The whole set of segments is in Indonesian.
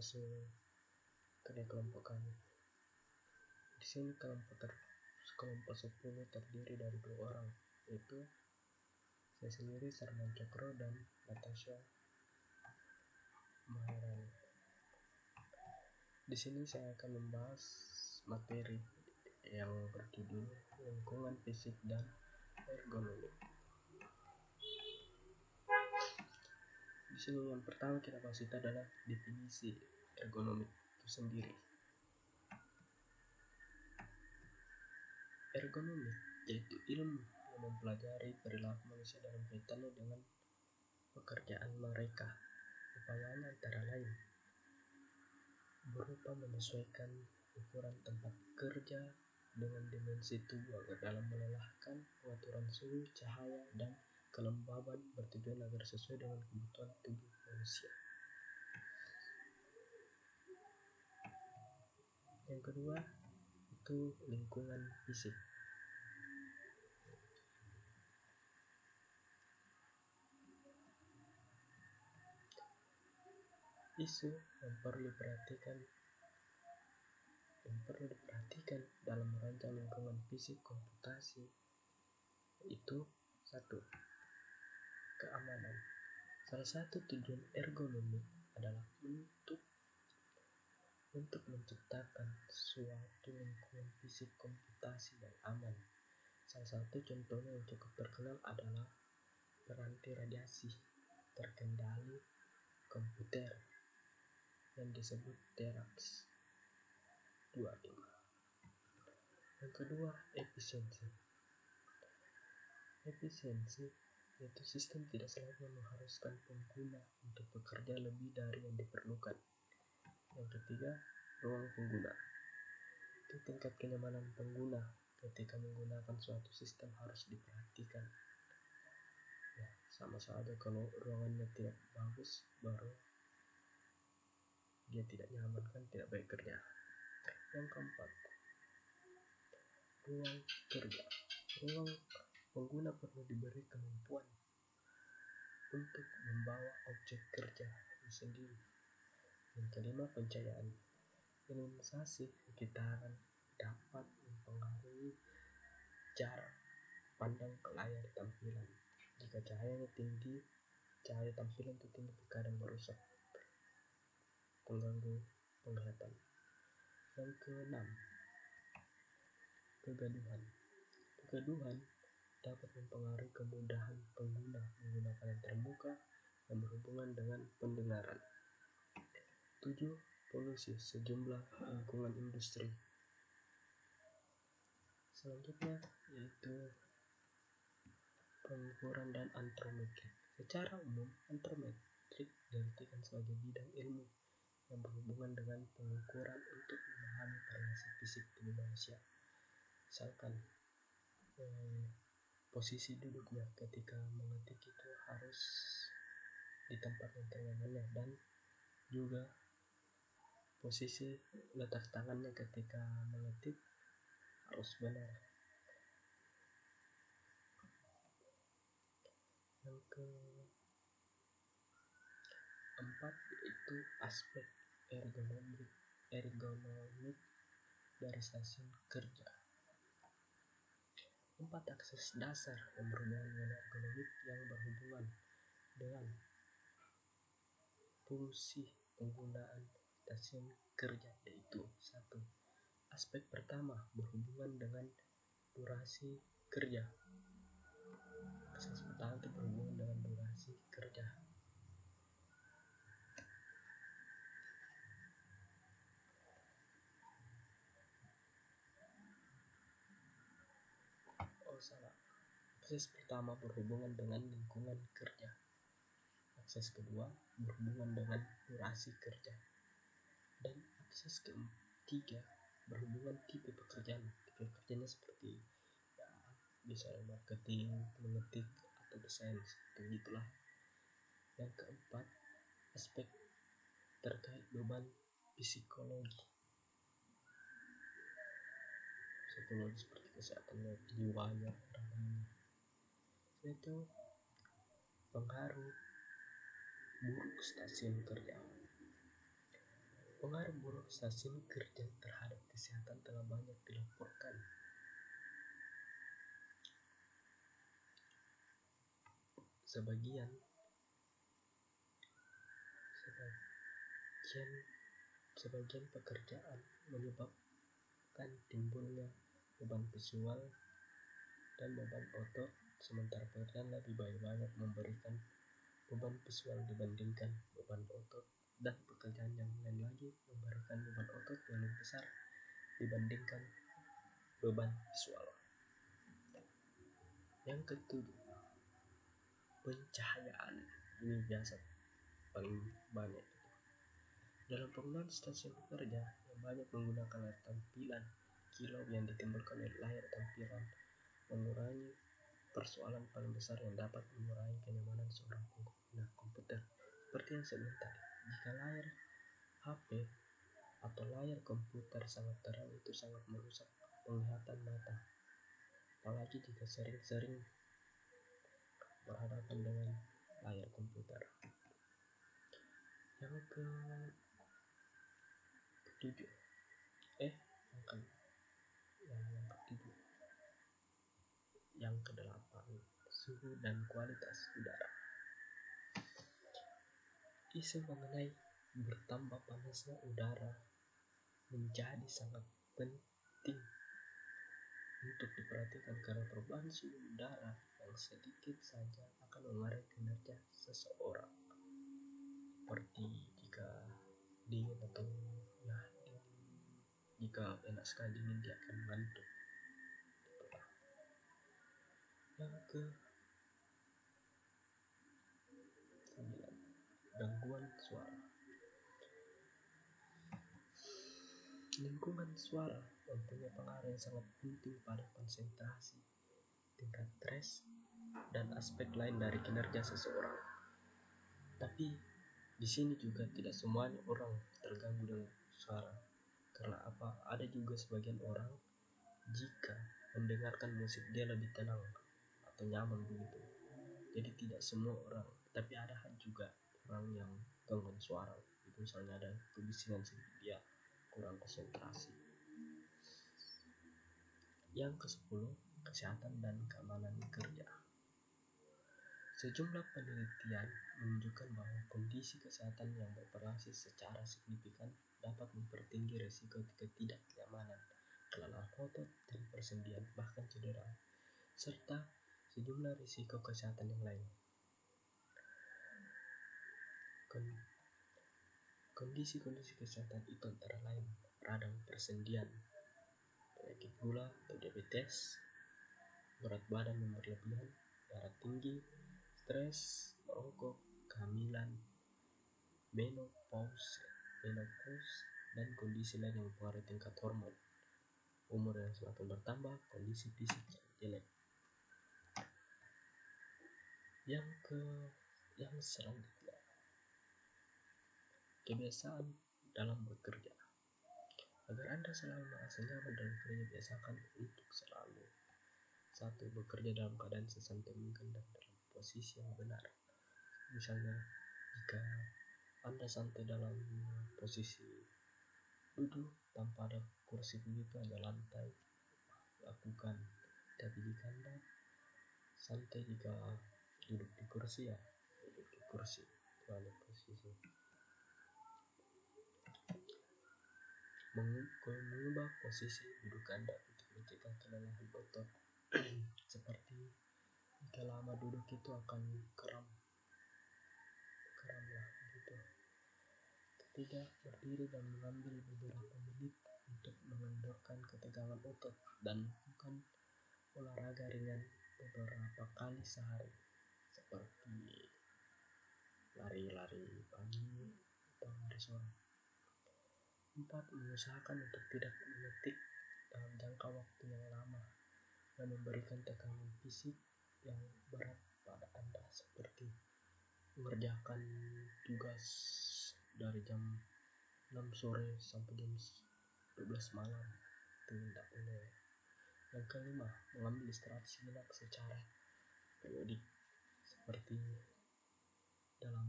ke kelompok kami. Di sini kelompok 10 terdiri dari 2 orang, yaitu saya sendiri Sarman Cokro dan Natasha Maharani. Di sini saya akan membahas materi yang berjudul lingkungan fisik dan ergonomi. Di sini yang pertama kita bahas itu adalah definisi ergonomi itu sendiri. Ergonomi yaitu ilmu yang mempelajari perilaku manusia dalam kaitannya dengan pekerjaan mereka. Upayanya antara lain berupa menyesuaikan ukuran tempat kerja dengan dimensi tubuh agar dalam melelahkan pengaturan suhu, cahaya, dan kelembaban bertujuan agar sesuai dengan kebutuhan tubuh manusia. Yang kedua itu lingkungan fisik. Isu yang perlu diperhatikan dalam merancang lingkungan fisik komputasi itu 1. Keamanan. Salah satu tujuan ergonomi adalah untuk menciptakan suatu lingkungan fisik komputasi yang aman. Salah satu contohnya yang cukup terkenal adalah peranti radiasi terkendali komputer yang disebut TERAX 25. Yang kedua, efisiensi yaitu sistem tidak selalu mengharuskan pengguna untuk bekerja lebih dari yang diperlukan. Yang ketiga, ruang pengguna. Itu tingkat kenyamanan pengguna ketika menggunakan suatu sistem harus diperhatikan. Ya, sama saja kalau ruangannya tidak bagus, baru dia tidak nyaman, kan tidak baik kerja. Yang keempat, ruang kerja. Ruang pengguna perlu diberi kemampuan untuk membawa objek kerja sendiri. Yang kelima, pencahayaan. Iluminasi sekitaran dapat mempengaruhi jarak pandang ke layar tampilan. Jika cahaya tampilan itu tinggi, terkadang merusak, mengganggu penglihatan. Yang keenam, kegaduhan dapat mempengaruhi kemudahan pengguna menggunakan yang terbuka yang berhubungan dengan pendengaran. 7. Polusi sejumlah lingkungan industri. Selanjutnya yaitu pengukuran dan antrometrik. Secara umum, antrometrik diartikan sebagai bidang ilmu yang berhubungan dengan pengukuran untuk memahami variasi fisik tubuh manusia. Misalkan posisi duduknya ketika mengetik itu harus di tempat yang ternyamannya, dan juga posisi letak tangannya ketika mengetik harus benar. Yang keempat itu aspek ergonomik dari stasiun kerja. 4. Akses dasar yang berhubungan dengan ergonomik yang berhubungan dengan fungsi penggunaan stasiun kerja, yaitu 1. Aspek pertama berhubungan dengan durasi kerja. Akses pertama itu berhubungan dengan durasi kerja. Akses pertama berhubungan dengan lingkungan kerja. Akses kedua berhubungan dengan durasi kerja. Dan akses ketiga berhubungan tipe pekerjaan. Tipe pekerjaannya seperti bisa marketing, mengetik, atau desain, begitulah. Yang keempat, aspek terkait beban psikologi seperti kesehatan jiwanya, yaitu pengaruh buruk stasiun kerja. Pengaruh buruk stasiun kerja terhadap kesehatan telah banyak dilaporkan. Sebagian sebagian pekerjaan menyebabkan timbulnya beban visual dan beban otot, sementara pekerjaan lebih banyak memberikan beban visual dibandingkan beban otot, dan pekerjaan yang lain lagi memberikan beban otot yang lebih besar dibandingkan beban visual. Yang ketujuh, pencahayaan. Ini biasa paling banyak. Dalam penggunaan stasiun kerja yang banyak menggunakan layar tampilan, kilau yang ditimbulkan oleh layar tampilan mengurangi persoalan paling besar yang dapat mengurangi kenyamanan seorang pengguna komputer. Seperti yang saya bilang tadi, jika layar HP atau layar komputer sangat terang, itu sangat merusak penglihatan mata, apalagi jika sering-sering berhadapan dengan layar komputer. Yang ketujuh, yang kedelapan, suhu dan kualitas udara. Isu mengenai bertambah panasnya udara menjadi sangat penting untuk diperhatikan, karena perubahan suhu udara yang sedikit saja akan mengaruhi kinerja seseorang. Seperti jika dingin atau jika enak sekali dingin, dia akan mengantuk. Yang ke 9, gangguan suara. Lingkungan suara mempunyai pengaruh yang sangat penting pada konsentrasi, tingkat stres, dan aspek lain dari kinerja seseorang. Tapi di sini juga tidak semuanya orang terganggu dengan suara. Karena apa? Ada juga sebagian orang jika mendengarkan musik dia lebih tenang atau nyaman begitu. Jadi tidak semua orang, tapi ada juga orang yang gangguan suara. Itu misalnya ada kebisingan sedikit, dia kurang konsentrasi. Yang ke-10, kesehatan dan keamanan kerja. Sejumlah penelitian menunjukkan bahwa kondisi kesehatan yang bervariasi secara signifikan dapat mempertinggi risiko ketidaknyamanan, kelelahan otot dan persendian, bahkan cedera, serta sejumlah risiko kesehatan yang lain. Kondisi-kondisi kesehatan itu antara lain radang persendian, penyakit gula atau diabetes, berat badan yang berlebihan, darah tinggi, stres, merokok, kehamilan, menopause, dan kondisi lain yang mempengaruhi tingkat hormon, umur yang semakin bertambah, kondisi fisik yang jelek. Yang selanjutnya, kebiasaan dalam bekerja. Agar Anda selalu merasa nyaman dalam bekerja, biasakan untuk selalu: 1. Bekerja dalam keadaan sesantai mungkin dan dalam posisi yang benar. Misalnya, jika Anda santai dalam posisi duduk tanpa ada kursi, begitu aja lantai, lakukan. Tapi jika Anda santai jika duduk di kursi, ya duduk di kursi, balik posisi. Mengubah posisi duduk Anda untuk mencegah kelelahan otot. Seperti jika lama duduk itu akan kram lah gitu. Ketiga, berdiri dan mengambil beberapa menit untuk mengendorkan ketegangan otot dan lakukan olahraga ringan beberapa kali sehari, seperti lari-lari pagi atau lari sore. 4. Mengusahakan untuk tidak mengetik dalam jangka waktu yang lama yang memberikan tekanan fisik yang berat pada Anda, seperti mengerjakan tugas dari jam 6 sore sampai jam 12 malam. Itu tidak boleh. Yang kelima, mengambil istirahat sejenak secara periodik, seperti dalam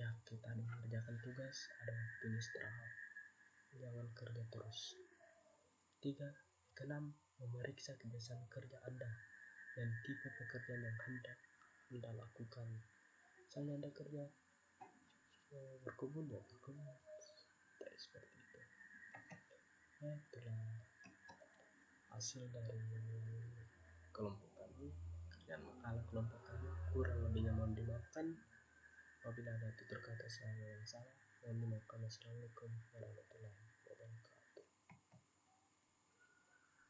Ya, kita mengerjakan tugas, ada waktunya istirahat. Jangan kerja terus. 3. Keenam, memeriksa kebiasaan kerja Anda dan tipe pekerjaan yang hendak Anda lakukan. Misalnya Anda kerja berkebun, ya berkebun. Seperti itu. Ya, itulah hasil dari kelompok kami. Kerjaan makalah kelompok kami kurang lebihnya mohon dimaafkan. Apabila ada tutur kata saya yang salah, mohon dimaafkan. Assalamualaikum warahmatullahi wabarakatuh.